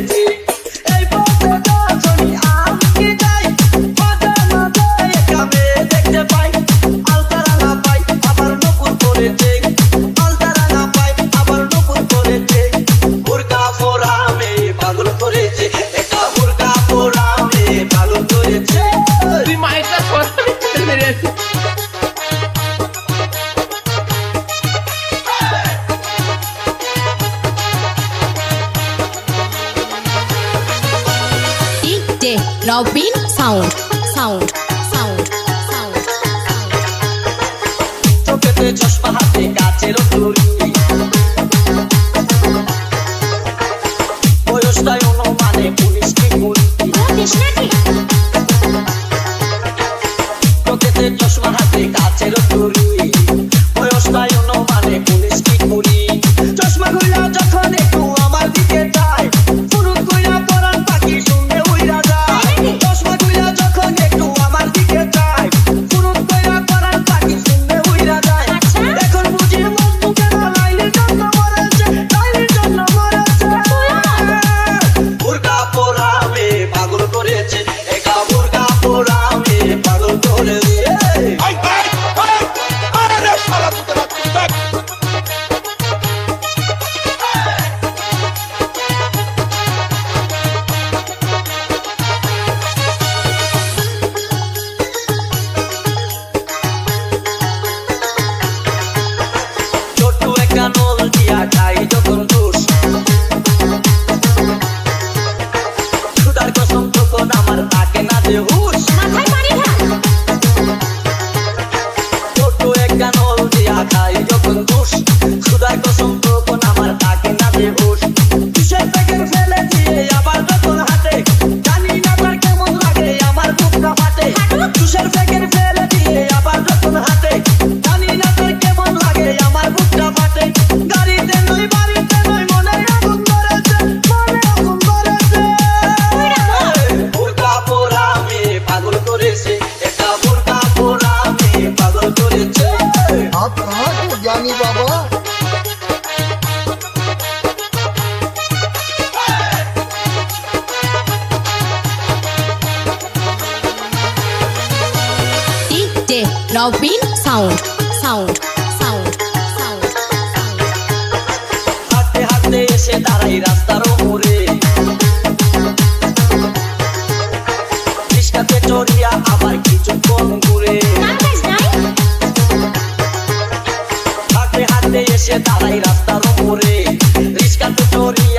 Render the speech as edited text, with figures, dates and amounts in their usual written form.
করেছে এই পথে যখনই আমি যাই মাঝে মাঝে একা মেয়ে দেখতে পাই আলতারাঙা পাই আবার নপুর করেছে আলতারাঙা পাই আবার নপুর করেছে বোরকা পরা মেয়ে পাগল করেছে একা বোরকা পরা মেয়ে পাগল করেছে তুই মাইকটা সরাবি মেরে DJ Robin Sound Sound Sound Sound চোখেতে চশমা হাতে কাচের চুড়ি বয়সটাই অনুমানে 19 কি 20 চোখেতে চশমা হাতে কাচের চুড়ি বয়সটাই অনুমানে 19 কি 20 চশমা খুইলা যখন একটু আমার দিকে যায় ফুরুত কইরা পরান পাখি শুনতে উইরা যায় চশমা খুইলা যখন একটু আমার দিকে যায় ফুরুত কইরা পরান পাখি শুনতে উইরা যায় এখন বুঝি মন বুকে লাইলির জন্য মরেছে লাইলির জন্য মরেছে বোরকা পরা মেয়ে পাগল করেছে একা বোরকা পরা মেয়ে পাগল করেছে আরে শালা তোরা দেখ ছোট্ট একটা নল দিয়া খাই যখন দোষ খুদার কসম তখন আমার থাকে না যে হুশ ছোট্ট একটা নল দিয়া খাই যখন দোষ খুদার কসম তখন আমার থাকে না যে হুশ কিসের প্যাকেট ফেলে দিয়ে আবার যখন হাতে জানি না তার কেমন লাগে আমার বুকটা ফাটে কিসের প্যাকেট ফেলে দিয়ে আবার যখন হাতে জানি না তার কেমন লাগে আমার বুকটা ফাটে গাড়িতে নই বাড়িতে নই মনে আগুন ধরেছে মনে আগুন ধরেছে বোরকা পরা মেয়ে পাগল করেছে এটা বোরকা পরা মেয়ে পাগল করেছে आप कहाँ के ज्ञानी बाबा DJ Robin Sound Sound Sound Sound হাঁটতে হাঁটতে এসে দাঁড়াই রাস্তার মোড়ে রিস্কাতে চড়িয়া আবার কিছুক্ষণ ঘুরে হাঁটতে হাঁটতে এসে দাঁড়াই রাস্তার মোড়ে রিস্কাতে চড়িয়া